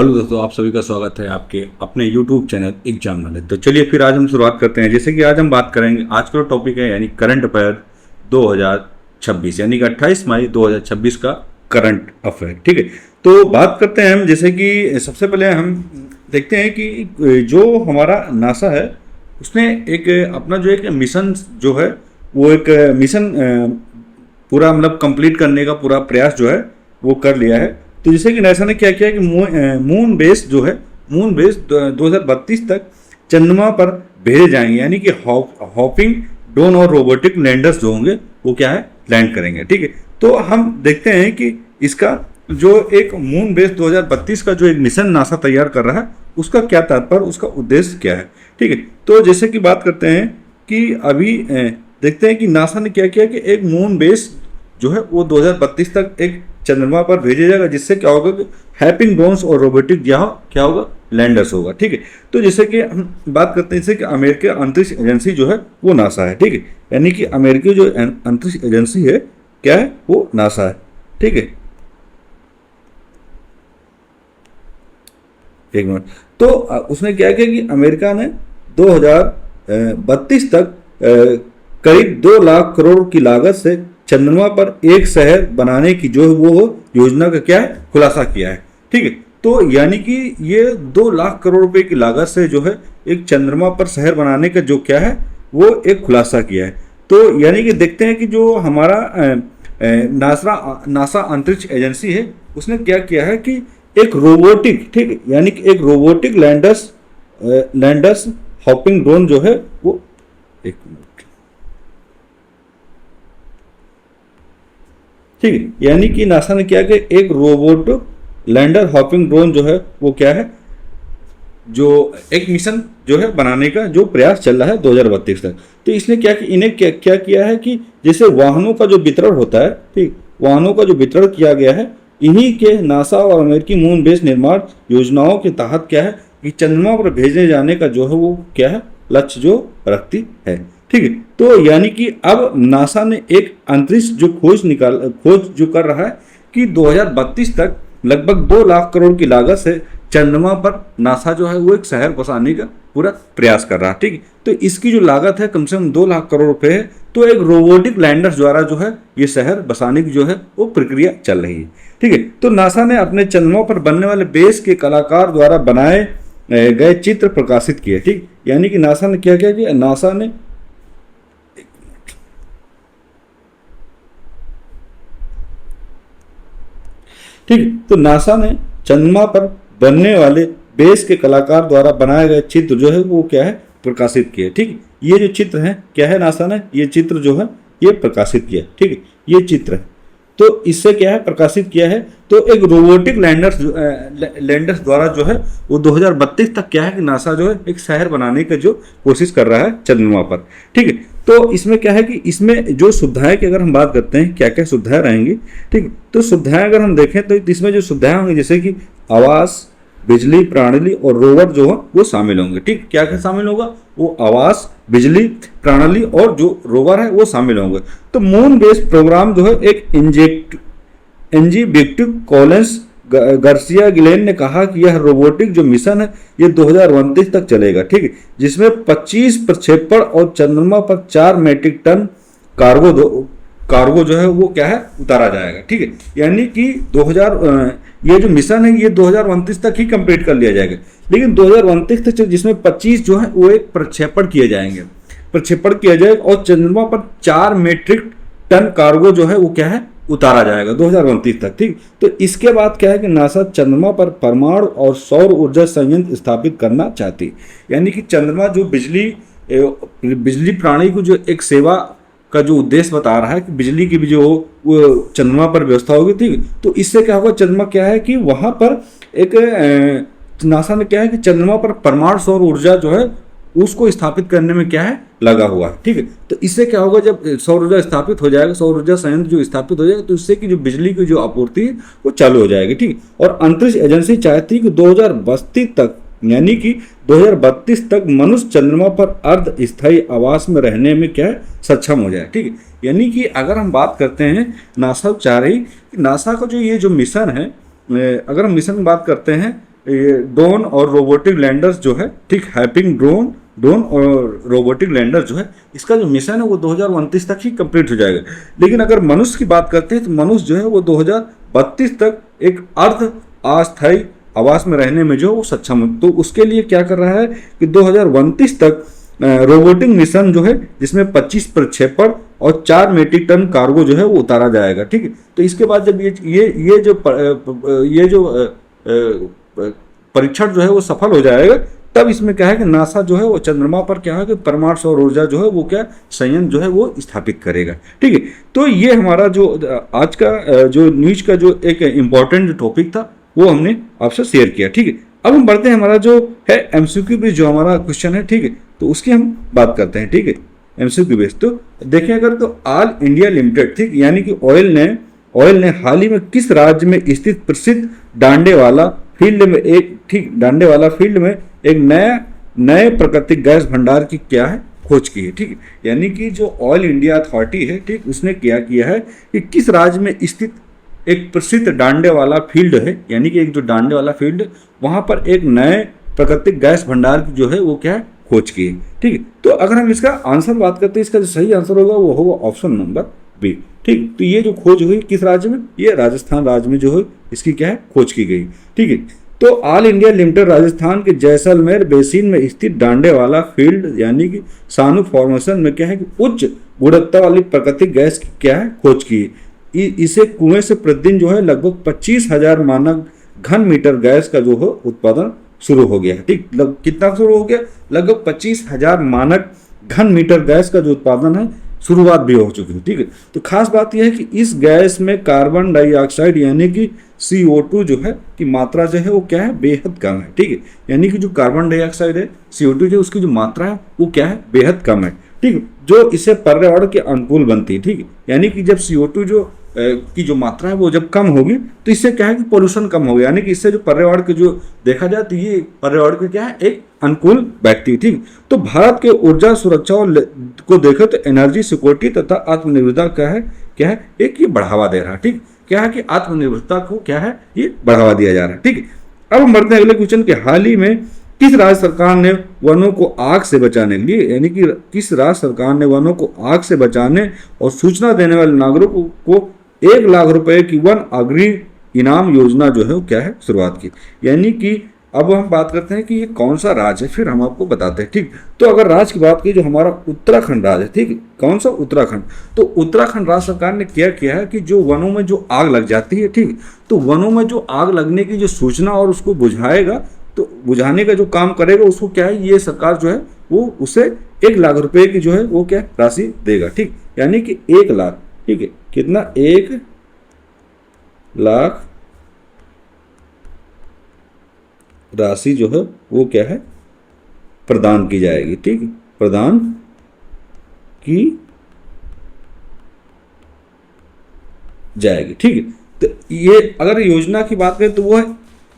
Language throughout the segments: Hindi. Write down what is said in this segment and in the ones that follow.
हेलो दोस्तों, आप सभी का स्वागत है आपके अपने YouTube चैनल एग्जाम नॉलेज। तो चलिए फिर आज हम शुरुआत करते हैं। जैसे कि आज हम बात करेंगे, आज का टॉपिक है यानी करंट अफेयर 2026 यानी कि 28 मई 2026 का करंट अफेयर। ठीक है, तो बात करते हैं हम। जैसे कि सबसे पहले हम देखते हैं कि जो हमारा नासा है उसने एक अपना जो एक मिशन जो है वो एक मिशन पूरा मतलब कंप्लीट करने का पूरा प्रयास जो है वो कर लिया है। तो जैसे कि नासा ने क्या किया कि मून बेस जो है, मून बेस 2032 तक चंद्रमा पर भेजे जाएंगे, यानी कि हॉपिंग ड्रोन और रोबोटिक लैंडर्स जो होंगे वो क्या है लैंड करेंगे। ठीक है, तो हम देखते हैं कि इसका जो एक मून बेस 2032 का जो एक मिशन नासा तैयार कर रहा है उसका क्या तात्पर्य, उसका उद्देश्य क्या है। ठीक है, तो जैसे कि बात करते हैं कि अभी देखते हैं कि नासा ने क्या किया कि एक मून बेस जो है वो 2032 तक एक चंद्रमा पर भेजा जाएगा, जिससे क्या होगा कि हैपिंग ड्रोन्स और रोबोटिक यहाँ क्या होगा लैंडर्स होगा। ठीक है, तो जैसे कि हम बात करते हैं जैसे कि अमेरिकी अंतरिक्ष एजेंसी जो है वो नासा है। ठीक है, यानी कि अमेरिकी जो अंतरिक्ष एजेंसी है क्या है वो नासा है। ठीक है, एक मिनट। तो उसने क्या किया कि अमेरिका ने 2032 तक करीब 2 लाख करोड़ की लागत से चंद्रमा पर एक शहर बनाने की जो वो योजना का क्या है खुलासा किया है। ठीक है, तो यानी कि ये 2 लाख करोड़ रुपए की लागत से जो है एक चंद्रमा पर शहर बनाने का जो क्या है वो एक खुलासा किया है। तो यानी कि देखते हैं कि जो हमारा नासा अंतरिक्ष एजेंसी है उसने क्या किया है कि एक रोबोटिक, ठीक है, यानी कि एक रोबोटिक लैंडर्स हॉपिंग ड्रोन जो है वो, एक मिनट, ठीक है, यानी कि नासा ने क्या किया एक रोबोट लैंडर हॉपिंग ड्रोन जो है वो क्या है जो एक मिशन जो है बनाने का जो प्रयास चल रहा है 2032 तक। तो इसने क्या कि इन्हें क्या किया है कि जैसे वाहनों का जो वितरण होता है, ठीक, वाहनों का जो वितरण किया गया है इन्हीं के नासा और अमेरिकी मून बेस निर्माण योजनाओं के तहत क्या है कि चंद्रमा पर भेजे जाने का जो है वो क्या है लक्ष्य जो रखती है। ठीक है, तो यानी कि अब नासा ने एक अंतरिक्ष जो खोज जो कर रहा है कि 2032 तक लगभग 2 लाख करोड़ की लागत से चंद्रमा पर नासा जो है वो एक शहर बसाने का पूरा प्रयास कर रहा है। ठीक है, तो इसकी जो लागत है कम से कम 2 लाख करोड़ रुपए है। तो एक रोबोटिक लैंडर द्वारा जो है ये शहर बसाने की जो है वो प्रक्रिया चल रही है। ठीक है, तो नासा ने अपने चंद्रमा पर बनने वाले बेस के कलाकार द्वारा बनाए गए चित्र प्रकाशित किए। ठीक, यानी कि नासा ने क्या किया कि नासा ने ठीक, तो नासा ने चंद्रमा पर बनने वाले बेस के कलाकार द्वारा बनाए गए चित्र जो है वो क्या है प्रकाशित किए। ठीक, ये जो चित्र है क्या है नासा ने ये चित्र जो है ये प्रकाशित किया। ठीक है, ये चित्र है तो इससे क्या है प्रकाशित किया है। तो एक रोबोटिक लैंडर्स द्वारा जो है वो 2032 तक क्या है कि नासा जो है एक शहर बनाने का जो कोशिश कर रहा है चंद्रमा पर। ठीक है, तो इसमें क्या है कि इसमें जो सुविधाएं की अगर हम बात करते हैं क्या क्या सुविधाएं रहेंगी। ठीक, तो सुविधाएं अगर हम देखें तो इसमें जो सुविधाएं होंगी जैसे कि आवास, बिजली प्रणाली और रोवर जो है वो शामिल होंगे। ठीक, क्या क्या शामिल होगा वो आवास, बिजली प्रणाली और जो रोवर है वो शामिल होंगे। तो मून बेस प्रोग्राम जो है एक एनजी विक्टिव कॉलेंस गार्सिया गिलेन ने कहा कि यह रोबोटिक जो मिशन है ये 2029 तक चलेगा। ठीक है, जिसमें 25 प्रक्षेपण और चंद्रमा पर 4 मेट्रिक टन कार्गो जो है वो क्या है उतारा जाएगा। ठीक है, यानी कि 2000 ये जो मिशन है ये 2029 तक ही कंप्लीट कर लिया जाएगा, लेकिन 2029 तक जिसमें 25 जो है वो एक प्रक्षेपण किए जाएगा और चंद्रमा पर 4 मेट्रिक टन कार्गो जो है वो क्या है उतारा जाएगा 2029 तक। ठीक, तो इसके बाद क्या है कि नासा चंद्रमा पर परमाणु और सौर ऊर्जा संयंत्र स्थापित करना चाहती है, यानी कि चंद्रमा जो बिजली प्रणाली को जो एक सेवा का जो उद्देश्य बता रहा है कि बिजली की भी जो वो चंद्रमा पर व्यवस्था होगी। ठीक, तो इससे क्या होगा चंद्रमा क्या है कि वहां पर एक नासा ने क्या है कि चंद्रमा पर परमाणु सौर ऊर्जा जो है उसको स्थापित करने में क्या है लगा हुआ है। ठीक है, तो इससे क्या होगा जब सौर ऊर्जा स्थापित हो जाएगा, सौर ऊर्जा संयंत्र जो स्थापित हो जाएगा तो इससे कि जो बिजली की जो आपूर्ति है वो चालू हो जाएगी। ठीक, और अंतरिक्ष एजेंसी चाहती है कि 2032 तक यानी कि 2032 तक मनुष्य चंद्रमा पर अर्ध स्थायी आवास में रहने में क्या है सक्षम हो जाए। ठीक है, यानी कि अगर हम बात करते हैं नासा चाह रही कि नासा का जो ये जो मिशन है, अगर हम मिशन की बात करते हैं ये ड्रोन और रोबोटिक लैंडर्स जो है, ठीक, हैपिंग ड्रोन ड्रोन और रोबोटिक लैंडर जो है, इसका जो मिशन है वो 2029 तक ही कंप्लीट हो जाएगा। लेकिन अगर मनुष्य की बात करते हैं तो मनुष्य जो है वो 2032 तक एक अर्ध अस्थायी आवास में रहने में जो है वो सक्षम है। तो उसके लिए क्या कर रहा है कि 2029 तक रोबोटिक मिशन जो है, जिसमें 25 प्रक्षेपण और 4 मीट्रिक टन कार्गो जो है वो उतारा जाएगा, ठीक है। तो इसके बाद जब ये जो परीक्षण जो है वो सफल हो जाएगा, तब इसमें क्या है कि नासा जो है वो चंद्रमा पर क्या है कि परमाणु सौर ऊर्जा जो है वो क्या संयंत्र जो है वो स्थापित करेगा, ठीक है। तो ये हमारा जो आज का जो न्यूज का जो एक इम्पोर्टेंट टॉपिक था वो हमने आपसे शेयर किया, ठीक है। अब हम बढ़ते हैं, हमारा जो है एमसीक्यू बेस जो हमारा क्वेश्चन है, ठीक है, तो उसकी हम बात करते हैं, ठीक है। एमसीक्यू बेस तो देखें अगर, तो ऑल इंडिया लिमिटेड, ठीक, यानी कि ऑयल ने हाल ही में किस राज्य में स्थित प्रसिद्ध डांडेवाला फील्ड में एक नए प्राकृतिक गैस भंडार की क्या है खोज की है, ठीक है। यानी कि जो ऑयल इंडिया अथॉरिटी है, ठीक, उसने क्या किया है कि किस राज्य में स्थित एक प्रसिद्ध डांडे वाला फील्ड है, यानी कि एक जो डांडे वाला फील्ड, वहां पर एक नए प्राकृतिक गैस भंडार की जो है वो क्या है खोज की है, ठीक है। तो अगर हम इसका आंसर बात करते हैं, इसका जो सही आंसर होगा वो होगा ऑप्शन नंबर बी, ठीक। तो ये जो खोज हुई किस राज्य में, ये राजस्थान राज्य में जो है इसकी क्या है खोज की गई, ठीक है। तो ऑल इंडिया लिमिटेड राजस्थान के जैसलमेर बेसिन में स्थित डांडे वाला फील्ड यानी कि सानू फॉर्मेशन में क्या है कि उच्च गुणवत्ता वाली प्राकृतिक गैस की क्या है खोज की है। इसे कुएं से प्रतिदिन जो है लगभग 25,000 मानक घन मीटर गैस का जो है उत्पादन शुरू हो गया है, ठीक। कितना शुरू हो गया, लगभग 25,000 मानक घन मीटर गैस का जो उत्पादन है शुरुआत भी हो चुकी है, ठीक है। तो खास बात यह है कि इस गैस में कार्बन डाइऑक्साइड यानी कि CO2 जो है की मात्रा जो है वो क्या है बेहद कम है, ठीक है। यानी कि जो कार्बन डाइऑक्साइड है, CO2 जो उसकी जो मात्रा है वो क्या है बेहद कम है, ठीक है, जो इसे पर्यावरण के अनुकूल बनती है, ठीक है। यानी कि जब CO2 जो की जो मात्रा है वो जब कम होगी तो इससे क्या है कि पोल्यूशन कम होगा, यानी कि इससे जो पर्यावरण के जो देखा जाए तो ये पर्यावरण के क्या है एक अनुकूल व्यक्ति, ठीक। तो भारत के ऊर्जा सुरक्षा को देखें तो एनर्जी सिक्योरिटी तथा आत्मनिर्भरता क्या है एक ये बढ़ावा दे रहा है, ठीक। क्या है कि आत्मनिर्भरता को क्या है ये बढ़ावा दिया जा रहा है, ठीक है। अब हम बढ़ते हैं अगले क्वेश्चन के, हाल ही में किस राज्य सरकार ने वनों को आग से बचाने के लिए, यानी कि किस राज्य सरकार ने वनों को आग से बचाने और सूचना देने वाले नागरिकों को 1 लाख रुपए की वन अग्नि इनाम योजना जो है वो क्या है शुरुआत की। यानी कि अब हम बात करते हैं कि ये कौन सा राज्य है, फिर हम आपको बताते हैं, ठीक। तो अगर राज्य की बात की जो हमारा उत्तराखंड राज्य है, ठीक, कौन सा उत्तराखंड, तो उत्तराखंड राज्य सरकार ने क्या किया है कि जो वनों में जो आग लग जाती है, ठीक, तो वनों में जो आग लगने की जो सूचना और उसको बुझाएगा, तो बुझाने का जो काम करेगा उसको क्या है ये सरकार जो है वो उसे 1 लाख रुपए की जो है वो क्या राशि देगा, ठीक। यानी कि 1 लाख, ठीक है, कितना 1 लाख राशि जो है वो क्या है प्रदान की जाएगी, ठीक, प्रदान की जाएगी, ठीक है। तो ये अगर योजना की बात करें तो वो है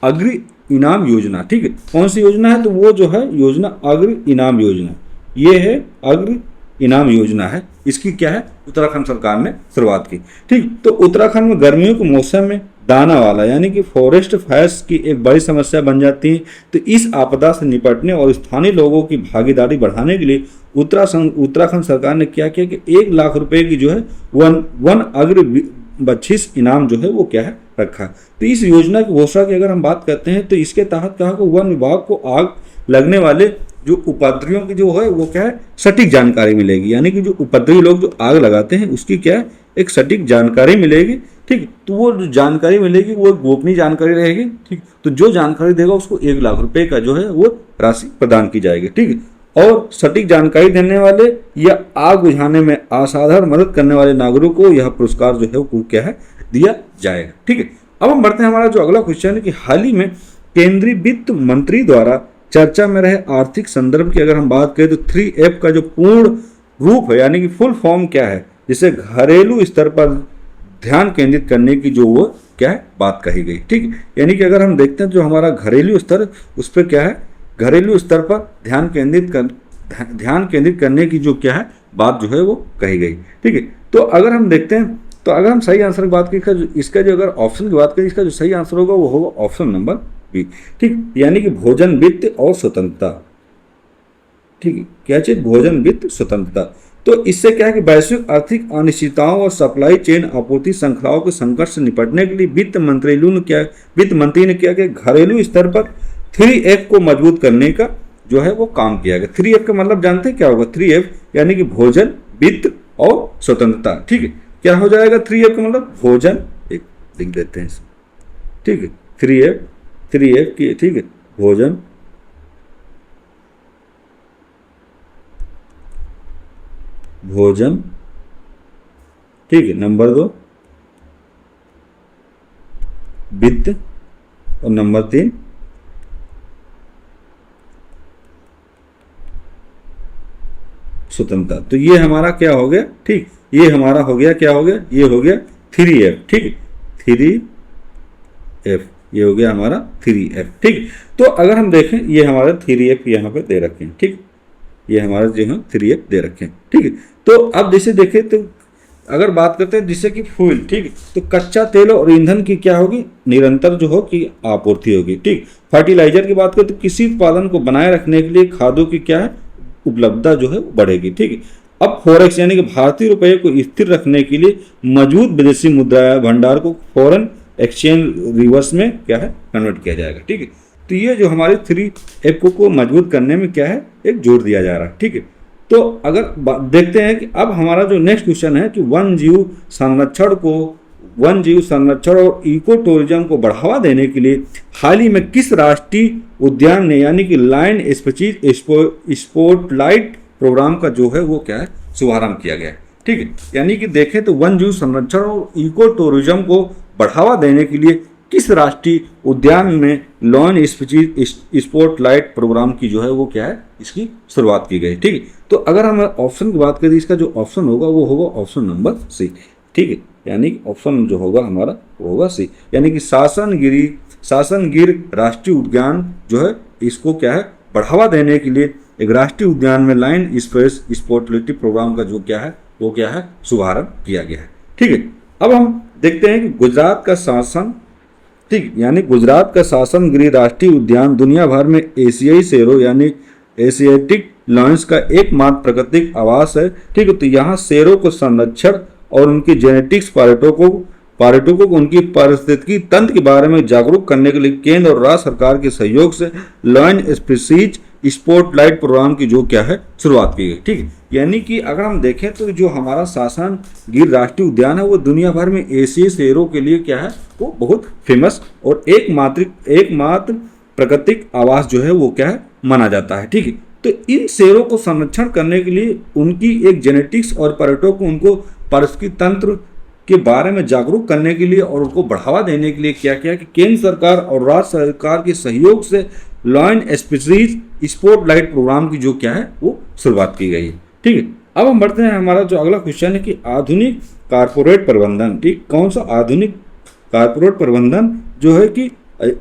अग्नि इनाम योजना, ठीक है। कौन सी योजना है, तो वो जो है योजना अग्नि इनाम योजना, ये है अग्नि इनाम योजना है, इसकी क्या है उत्तराखंड सरकार ने शुरुआत की, ठीक। तो उत्तराखंड में गर्मियों के मौसम में दाना वाला यानी कि फॉरेस्ट फायर्स की एक बड़ी समस्या बन जाती है। तो इस आपदा से निपटने और स्थानीय लोगों की भागीदारी बढ़ाने के लिए उत्तराखंड सरकार ने क्या किया कि 1 लाख रुपए की जो है वन अग्नि बख्शीश इनाम जो है वो क्या है रखा। तो इस योजना की घोषणा की अगर हम बात करते हैं तो इसके तहत कहा कि वन विभाग को आग लगने वाले जो उपद्रवियों की जो है वो क्या है सटीक जानकारी मिलेगी, यानी कि जो उपद्रवी लोग जो आग लगाते हैं उसकी क्या है एक सटीक जानकारी मिलेगी, ठीक। तो वो जो जानकारी मिलेगी वो गोपनीय जानकारी रहेगी, ठीक। तो जो जानकारी देगा उसको 1 लाख रुपए का जो है वो राशि प्रदान की जाएगी, ठीक। और सटीक जानकारी देने वाले या आग बुझाने में असाधारण मदद करने वाले नागरिकों को यह पुरस्कार जो है वो क्या है दिया जाएगा, ठीक है। अब हम बढ़ते हैं, हमारा जो अगला क्वेश्चन है कि हाल ही में केंद्रीय वित्त मंत्री द्वारा चर्चा में रहे आर्थिक संदर्भ की अगर हम बात करें तो 3F का जो पूर्ण रूप है यानी कि फुल फॉर्म क्या है, जिसे घरेलू स्तर पर ध्यान केंद्रित करने की जो वो क्या है बात कही गई, ठीक। यानी कि अगर हम देखते हैं जो हमारा घरेलू स्तर उस पर क्या है घरेलू स्तर पर ध्यान केंद्रित करने की जो क्या है बात जो है वो कही गई, ठीक है। तो अगर हम देखते हैं तो अगर हम सही आंसर की बात करें इसका जो अगर ऑप्शन की बात करें इसका जो सही आंसर होगा वो होगा ऑप्शन नंबर भी। ठीक, यानी कि भोजन, वित्त और स्वतंत्रता। ठीक है, क्या चीज? भोजन, वित्त, स्वतंत्रता। तो इससे क्या है कि वैश्विक आर्थिक अनिश्चितताओं और सप्लाई चेन आपूर्ति श्रृंखलाओं के संकट से निपटने के लिए वित्त मंत्री ने क्या कि घरेलू स्तर पर 3F को मजबूत करने का जो है वो काम किया गया। 3F का मतलब जानते हैं क्या होगा? 3F यानी कि भोजन, वित्त और स्वतंत्रता। ठीक है, क्या हो जाएगा 3F का मतलब? भोजन, एक लिख देते हैं इसमें, ठीक है, 3F की, ठीक है, भोजन, ठीक है, नंबर 2 वित्त और नंबर 3 स्वतंत्रता। तो ये हमारा क्या हो गया? ठीक, ये हमारा हो गया, क्या हो गया? ये हो गया 3F। ठीक है, 3F, ये हो गया हमारा 3F। ठीक, तो अगर हम देखें ये हमारा 3F यहाँ पे दे रखे हैं। ठीक, ये हमारा जो है 3F दे रखे हैं। ठीक है, तो अब जैसे देखें तो अगर बात करते हैं जिससे कि फ्यूल, ठीक है, तो कच्चा तेल और ईंधन की क्या होगी? निरंतर जो हो कि आपूर्ति होगी। ठीक, फर्टिलाइजर की बात करें तो किसी उत्पादन को बनाए रखने के लिए खादों की क्या है? उपलब्धता जो है बढ़ेगी। ठीक है, अब फॉरेक्स यानी कि भारतीय रुपये को स्थिर रखने के लिए मौजूद विदेशी मुद्रा भंडार को फॉरेन एक्सचेंज रिवर्स में क्या है? कन्वर्ट किया जाएगा। ठीक है, तो ये जो हमारे 3F को मजबूत करने में क्या है? एक जोर दिया जा रहा है। ठीक है, तो अगर देखते हैं कि अब हमारा जो नेक्स्ट क्वेश्चन है कि वन जीव संरक्षण और इको टूरिज्म को बढ़ावा देने के लिए हाल ही में किस राष्ट्रीय उद्यान ने यानी कि लायन स्पीशीज स्पॉटलाइट प्रोग्राम का जो है वो क्या है? शुभारंभ किया गया है। ठीक है, यानी कि देखें तो वन जीव संरक्षण और इको टूरिज्म को बढ़ावा देने के लिए किस राष्ट्रीय उद्यान में लॉन स्पीशीज स्पॉटलाइट प्रोग्राम की जो है वो क्या है? इसकी शुरुआत की गई। ठीक है, तो अगर हम ऑप्शन की बात करें इसका जो ऑप्शन होगा वो होगा ऑप्शन नंबर सी। ठीक है, यानी कि ऑप्शन जो होगा हमारा वो होगा सी, यानी कि शासनगिर राष्ट्रीय उद्यान जो है इसको क्या है? बढ़ावा देने के लिए एक राष्ट्रीय उद्यान में लाइन स्पॉटलाइट प्रोग्राम का जो क्या है वो क्या है? शुभारंभ किया गया है। ठीक है, अब हम देखते हैं कि गुजरात का शासन, ठीक, यानी गुजरात का शासनगिरी राष्ट्रीय उद्यान दुनिया भर में एशियाई शेरों यानी एशियाटिक लायंस का एकमात्र प्राकृतिक आवास है। ठीक है, तो यहाँ शेरों को संरक्षण और उनकी जेनेटिक्स पर्यटकों को उनकी पारिस्थितिकी तंत्र के बारे में जागरूक करने के लिए केंद्र और राज्य सरकार के सहयोग से लायन स्पीशीज स्पॉटलाइट प्रोग्राम की जो क्या है? शुरुआत की गई। ठीक है, यानी कि अगर हम देखें तो जो हमारा शासनगिर राष्ट्रीय उद्यान है वो दुनिया भर में एशियाई शेरों के लिए क्या है? वो बहुत फेमस और एकमात्र प्राकृतिक आवास जो है वो क्या है? माना जाता है। ठीक है, तो इन शेरों को संरक्षण करने के लिए उनकी एक जेनेटिक्स और पर्यटकों को उनको पारिस्थितिकी तंत्र के बारे में जागरूक करने के लिए और उनको बढ़ावा देने के लिए क्या किया कि केंद्र सरकार और राज्य सरकार के सहयोग से लायन स्पीशीज स्पॉटलाइट प्रोग्राम की जो क्या है वो शुरुआत की गई है। ठीक है, अब हम बढ़ते हैं हमारा जो अगला क्वेश्चन है कि आधुनिक कारपोरेट प्रबंधन। ठीक, कौन सा आधुनिक कारपोरेट प्रबंधन जो है कि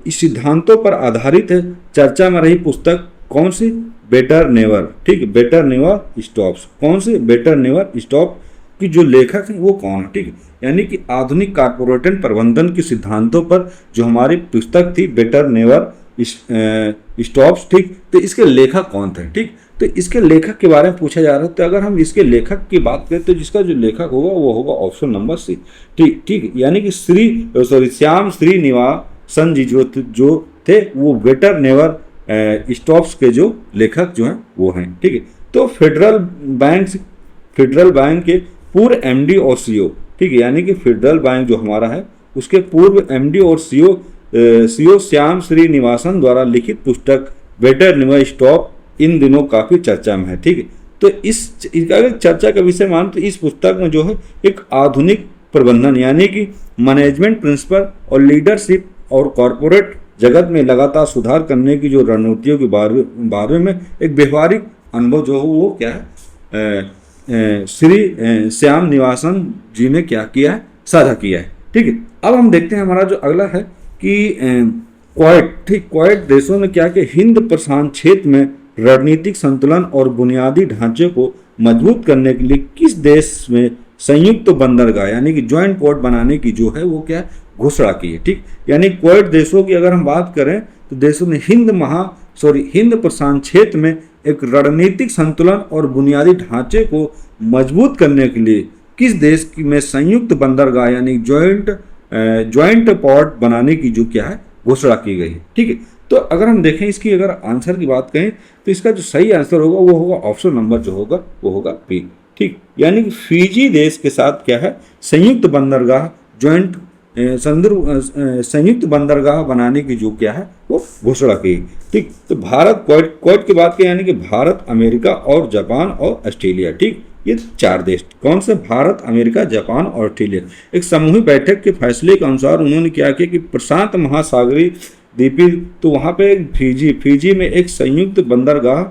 इस सिद्धांतों पर आधारित है? चर्चा में रही पुस्तक कौन सी? Better never. ठीक, बेटर नेवर स्टॉप्स। कौन सी? बेटर नेवर स्टॉप की जो लेखक हैं वो कौन है? ठीक है, यानी कि आधुनिक कारपोरेट प्रबंधन के सिद्धांतों पर जो हमारी पुस्तक थी बेटर नेवर स्टॉप्स। ठीक, तो इसके लेखक कौन थे? ठीक, तो इसके लेखक के बारे में पूछा जा रहा है। तो अगर हम इसके लेखक की बात करें तो जिसका जो लेखक होगा वो होगा ऑप्शन नंबर सी। ठीक, यानी कि श्याम श्रीनिवासन जी जो थे वो बेटर नेवर स्टॉप्स के जो लेखक जो हैं वो हैं। ठीक है, तो फेडरल बैंक के पूर्व एमडी और सीईओ, ठीक है, यानी कि फेडरल बैंक जो हमारा है उसके पूर्व एमडी और सीईओ श्याम श्रीनिवासन द्वारा लिखित पुस्तक बेटर नेवर स्टॉप इन दिनों काफी चर्चा में है। ठीक है, तो इसका अगर चर्चा का विषय मान तो इस पुस्तक में जो है एक आधुनिक प्रबंधन यानी कि मैनेजमेंट प्रिंसिपल और लीडरशिप और कॉरपोरेट जगत में लगातार सुधार करने की जो रणनीतियों के बारे में एक व्यवहारिक अनुभव जो हो वो क्या है श्री श्याम निवासन जी ने क्या किया है? साझा किया है। ठीक है, अब हम देखते हैं हमारा जो अगला है कि क्वाड देशों ने क्या कि हिंद प्रशांत क्षेत्र में रणनीतिक संतुलन और बुनियादी ढांचे को मजबूत करने के लिए किस देश में संयुक्त बंदरगाह यानी कि ज्वाइंट पोर्ट बनाने की जो है वो क्या घोषणा की है। ठीक, यानी क्वाड देशों की अगर हम बात करें तो देशों ने हिंद प्रशांत क्षेत्र में एक रणनीतिक संतुलन और बुनियादी ढांचे को मजबूत करने के लिए किस देश में संयुक्त बंदरगाह यानी ज्वाइंट पोर्ट बनाने की जो क्या है घोषणा की गई है। ठीक है, तो अगर हम देखें इसकी अगर आंसर की बात करें तो इसका जो सही आंसर होगा वो होगा ऑप्शन नंबर जो होगा वो होगा बी। ठीक, यानी कि फिजी देश के साथ क्या है संयुक्त बंदरगाह संयुक्त बंदरगाह बनाने की जो क्या है वो घोषणा की। ठीक, तो भारत क्वाड की बात करें यानी कि भारत, अमेरिका और जापान और ऑस्ट्रेलिया। ठीक, ये 4 देश कौन से? भारत, अमेरिका, जापान और ऑस्ट्रेलिया। एक सामूहिक बैठक के फैसले के अनुसार उन्होंने क्या किया कि प्रशांत महासागरीय द्वीपी, तो वहाँ पे फिजी में एक संयुक्त बंदरगाह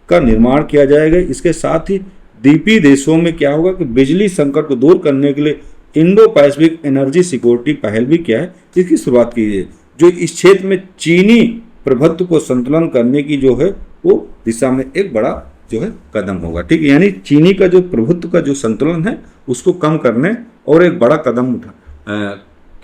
का निर्माण किया जाएगा। इसके साथ ही द्वीपी देशों में क्या होगा कि बिजली संकट को दूर करने के लिए इंडो पैसिफिक एनर्जी सिक्योरिटी पहल भी क्या है इसकी शुरुआत की है, जो इस क्षेत्र में चीनी प्रभुत्व को संतुलन करने की जो है वो दिशा में एक बड़ा जो है कदम होगा। ठीक है, यानी चीनी का जो प्रभुत्व का जो संतुलन है उसको कम करने और एक बड़ा कदम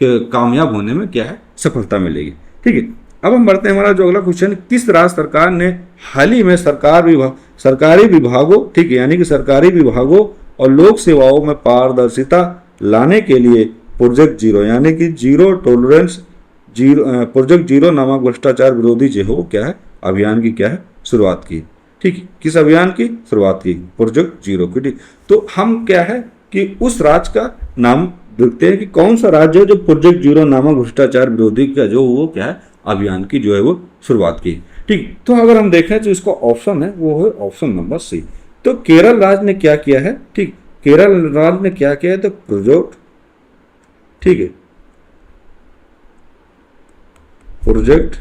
कामयाब होने में क्या है सफलता मिलेगी। ठीक है, अब हम बढ़ते हैं हमारा जो अगला क्वेश्चन, किस राज्य सरकार ने हाल ही में सरकारी विभागों, ठीक है, यानी कि सरकारी विभागों और लोक सेवाओं में पारदर्शिता लाने के लिए प्रोजेक्ट जीरो यानी कि प्रोजेक्ट जीरो नामक भ्रष्टाचार विरोधी जो है वो क्या है अभियान की क्या है शुरुआत की। ठीक है, किस अभियान की शुरुआत की? प्रोजेक्ट जीरो की। ठीक, तो हम क्या है कि उस राज्य का नाम देखते हैं कि कौन सा राज्य है जो प्रोजेक्ट जीरो नामक भ्रष्टाचार विरोधी का जो वो क्या है अभियान की जो है वो शुरुआत की। ठीक, तो अगर हम देखें तो इसका ऑप्शन है वो है ऑप्शन नंबर सी। तो केरल राज्य ने क्या किया है? ठीक, केरल राज्य ने क्या किया है तो प्रोजेक्ट, ठीक है, प्रोजेक्ट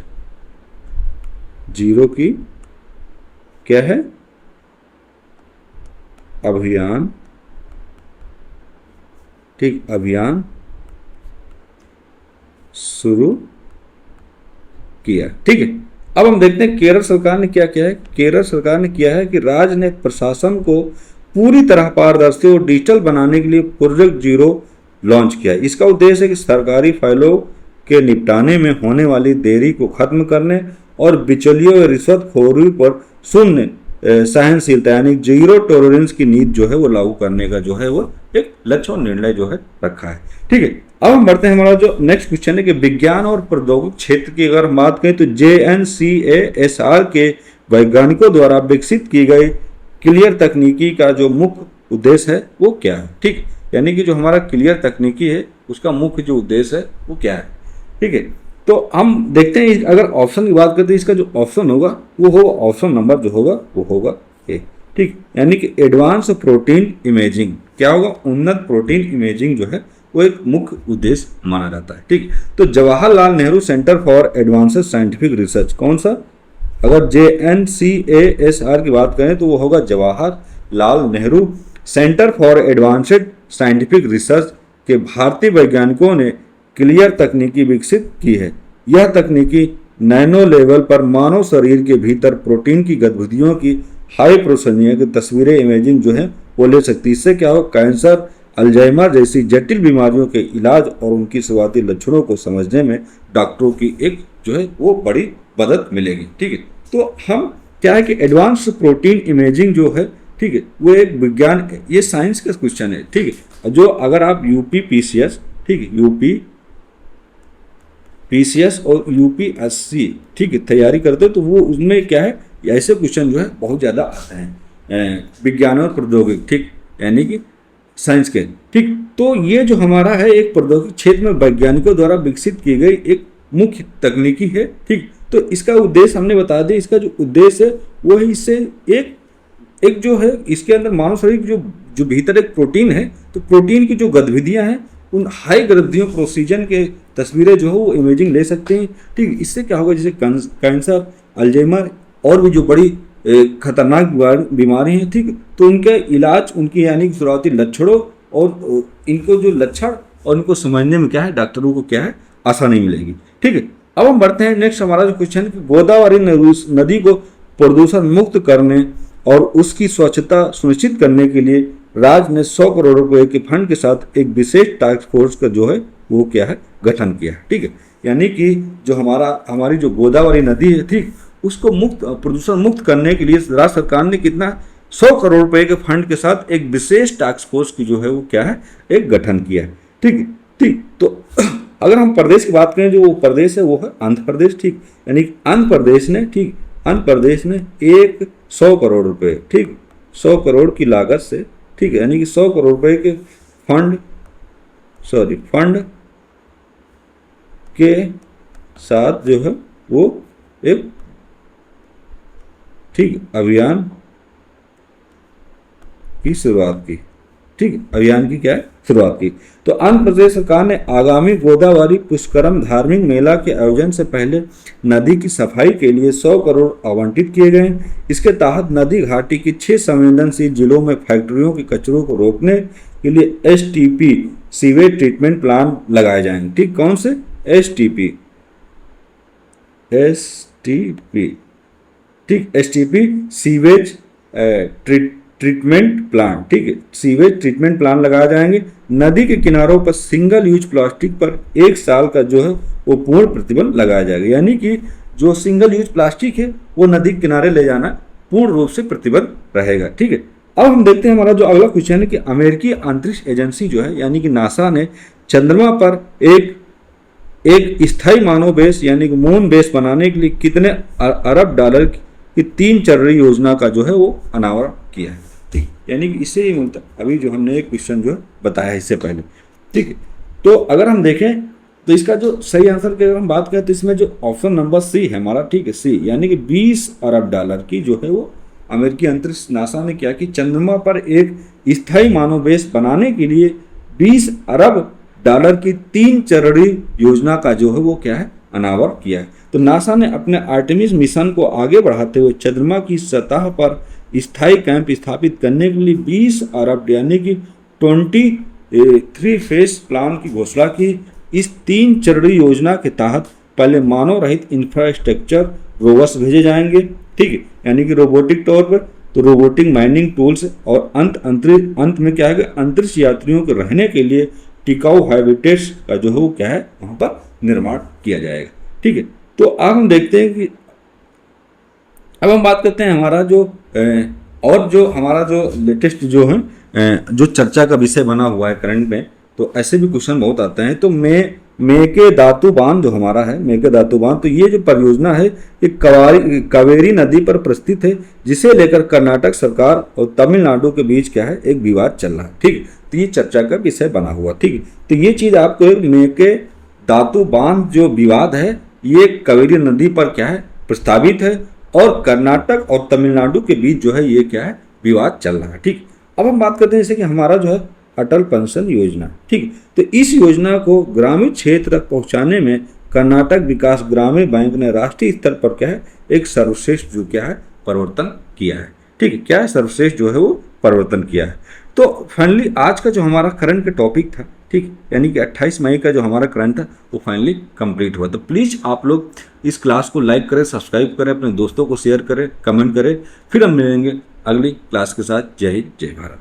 जीरो की क्या है अभियान, ठीक, अभियान शुरू किया। ठीक है, अब हम देखते हैं केरल सरकार ने क्या किया है। केरल सरकार ने किया है कि राज्य ने प्रशासन को पूरी तरह पारदर्शी और डिजिटल बनाने के लिए प्रोजेक्ट जीरो लॉन्च किया। इसका उद्देश्य है कि सरकारी फाइलों के निपटाने में होने वाली देरी को खत्म करने और बिचौलियों और रिश्वतखोरी पर शून्य सहनशीलता यानी जीरो टॉलरेंस की नीति जो है वो लागू करने का जो है वो एक लक्ष्य और निर्णय जो है रखा है। ठीक है, अब हम बढ़ते हैं हमारा जो नेक्स्ट क्वेश्चन है कि विज्ञान और प्रौद्योगिक क्षेत्र की अगर हम बात करें तो JNCASR के वैज्ञानिकों द्वारा विकसित की गई क्लियर तकनीकी का जो मुख्य उद्देश्य है वो क्या है? ठीक, यानी कि जो हमारा क्लियर तकनीकी है उसका मुख्य जो उद्देश्य है वो क्या है? ठीक है, तो हम देखते हैं अगर ऑप्शन की बात करते हैं इसका जो ऑप्शन होगा वो होगा ऑप्शन नंबर जो होगा वो होगा ए। ठीक, यानी कि एडवांस प्रोटीन इमेजिंग क्या होगा? उन्नत प्रोटीन इमेजिंग जो है वो एक मुख्य उद्देश्य माना जाता है। ठीक, तो Jawaharlal Nehru centre for advanced scientific research कौन सा? अगर JNCASR की बात करें तो वो होगा Jawaharlal Nehru centre for advanced scientific research के भारतीय वैज्ञानिकों ने क्लियर तकनीकी विकसित की है। यह तकनीकी नैनो लेवल पर मानव शरीर के भीतर प्रोटीन की गतिविधियों की हाई प्रोसेसिंग की तस्वीरें इमेजिंग जो है वो ले सकती है। इससे क्या हो कैंसर, अल्जाइमर जैसी जटिल बीमारियों के इलाज और उनकी शुरुआती लक्षणों को समझने में डॉक्टरों की एक जो है वो बड़ी मदद मिलेगी। ठीक है, तो हम क्या है कि एडवांस प्रोटीन इमेजिंग जो है, ठीक है, वो एक विज्ञान, ये साइंस का क्वेश्चन है। ठीक है, जो अगर आप UPPCS, ठीक है, UPPCS और UPSC, ठीक है, तैयारी करते हो तो वो उसमें क्या है ऐसे क्वेश्चन जो है बहुत ज़्यादा आते हैं विज्ञान और प्रौद्योगिक, ठीक, यानी कि साइंस के। ठीक, तो ये जो हमारा है एक प्रौद्योगिक क्षेत्र में वैज्ञानिकों द्वारा विकसित की गई एक मुख्य तकनीकी है। ठीक, तो इसका उद्देश्य हमने बता दिया, इसका जो उद्देश्य है वो है इससे एक जो है इसके अंदर मानव शरीर जो भीतर एक प्रोटीन है, तो प्रोटीन की जो गतिविधियां हैं उन हाई गतिविधियों प्रोसीजन के तस्वीरें जो है वो इमेजिंग ले सकते हैं। ठीक, इससे क्या होगा जैसे कैंसर, अल्जाइमर और भी जो बड़ी खतरनाक बीमारी हैं, ठीक, तो उनके इलाज, उनकी यानी कि शुरुआती लक्षणों और इनको जो लक्षण और इनको समझने में क्या है डॉक्टरों को क्या है आसानी मिलेगी। ठीक है, अब हम बढ़ते हैं नेक्स्ट हमारा जो क्वेश्चन है कि गोदावरी नदी को प्रदूषण मुक्त करने और उसकी स्वच्छता सुनिश्चित करने के लिए राज्य ने 100 करोड़ रुपए के फंड के साथ एक विशेष टास्क फोर्स का जो है वो क्या है गठन किया है। ठीक है, यानी कि जो हमारी जो गोदावरी नदी है, ठीक, उसको प्रदूषण मुक्त करने के लिए राज्य सरकार ने कितना 100 करोड़ रुपए के फंड के साथ एक विशेष टास्क फोर्स की जो है वो क्या है, एक गठन किया है। ठीक, ठीक। तो अगर हम प्रदेश की बात करें, जो वो प्रदेश है वो है आंध्र प्रदेश। ठीक, यानी आंध्र प्रदेश ने, ठीक, आंध्र प्रदेश ने 100 करोड़ रुपए, ठीक, 100 करोड़ की लागत से, ठीक है, यानी कि 100 करोड़ रुपए के फंड के साथ जो है वो एक, ठीक, अभियान की शुरुआत की। ठीक, अभियान की क्या है, शुरुआत की। तो आंध्र प्रदेश सरकार ने आगामी गोदावरी पुष्करम धार्मिक मेला के आयोजन से पहले नदी की सफाई के लिए 100 करोड़ आवंटित किए गए। इसके तहत नदी घाटी की 6 संवेदनशील जिलों में फैक्ट्रियों के कचरों को रोकने के लिए STP सीवेज ट्रीटमेंट प्लान लगाए जाएंगे। ठीक, कौन से? STP, ठीक, STP सीवेज ट्रीटमेंट प्लान, ठीक है, सीवेज ट्रीटमेंट प्लान लगाए जाएंगे। नदी के किनारों पर सिंगल यूज प्लास्टिक पर 1 साल का जो है वो पूर्ण प्रतिबंध लगाया जाएगा। यानी कि जो सिंगल यूज प्लास्टिक है वो नदी के किनारे ले जाना पूर्ण रूप से प्रतिबंध रहेगा। ठीक है। अब हम देखते हैं हमारा जो अगला क्वेश्चन है कि अमेरिकी अंतरिक्ष एजेंसी जो है यानी कि नासा ने चंद्रमा पर एक स्थायी मानव बेस यानी कि मून बेस बनाने के लिए कितने अरब डॉलर की 3 चरणीय योजना का जो है वो अनावरण किया है। ठीक, यानी कि इससे ही मिलता अभी जो हमने एक क्वेश्चन जो है बताया इससे पहले। ठीक है, तो अगर हम देखें तो इसका जो सही आंसर की अगर हम बात करें तो इसमें जो ऑप्शन नंबर सी है हमारा, ठीक है, सी, यानी कि 20 अरब डॉलर की जो है वो अमेरिकी अंतरिक्ष नासा ने क्या कि चंद्रमा पर एक स्थायी मानव बेस बनाने के लिए 20 अरब डॉलर की 3 चरणीय योजना का जो है वो क्या है, अनावरण किया है। तो नासा ने अपने आर्टेमिस मिशन को आगे बढ़ाते हुए चंद्रमा की सतह पर स्थायी कैंप स्थापित करने के लिए 20 अरब यानी कि 23 फेस प्लान की घोषणा की। इस 3 चरणीय योजना के तहत पहले मानव रहित इंफ्रास्ट्रक्चर रोवर्स भेजे जाएंगे, ठीक है, यानी कि रोबोटिक तौर पर, तो रोबोटिक माइनिंग टूल्स, और अंत में क्या है, अंतरिक्ष यात्रियों के रहने के लिए टिकाऊ हैबिटेट्स का जो है वो क्या है वहाँ पर निर्माण किया जाएगा। ठीक है, तो अब हम देखते हैं कि अब हम बात करते हैं हमारा जो और जो हमारा जो लेटेस्ट जो है जो चर्चा का विषय बना हुआ है करंट में, तो ऐसे भी क्वेश्चन बहुत आते हैं। तो मेकेदातु बांध जो हमारा है, मेकेदातु बांध, तो ये जो परियोजना है ये कावेरी नदी पर प्रस्थित है, जिसे लेकर कर्नाटक सरकार और तमिलनाडु के बीच क्या है, एक विवाद चल रहा है। ठीक, तो ये चर्चा का विषय बना हुआ। ठीक, तो ये चीज आपको एक मेकेदातु बांध जो विवाद है ये कावेरी नदी पर क्या है, प्रस्तावित है, और कर्नाटक और तमिलनाडु के बीच जो है ये क्या है, विवाद चल रहा है। ठीक, अब हम बात करते हैं जैसे कि हमारा जो है अटल पेंशन योजना। ठीक, तो इस योजना को ग्रामीण क्षेत्र तक पहुंचाने में कर्नाटक विकास ग्रामीण बैंक ने राष्ट्रीय स्तर पर क्या है, एक सर्वश्रेष्ठ जो क्या है परिवर्तन किया है। ठीक है, क्या है, सर्वश्रेष्ठ जो है वो परिवर्तन किया है। तो फाइनली आज का जो हमारा करंट का टॉपिक था, ठीक, यानी कि 28 मई का जो हमारा करंट था वो फाइनली कंप्लीट हुआ। तो प्लीज़ आप लोग इस क्लास को लाइक करें, सब्सक्राइब करें, अपने दोस्तों को शेयर करें, कमेंट करें। फिर हम मिलेंगे अगली क्लास के साथ। जय हिंद, जय भारत।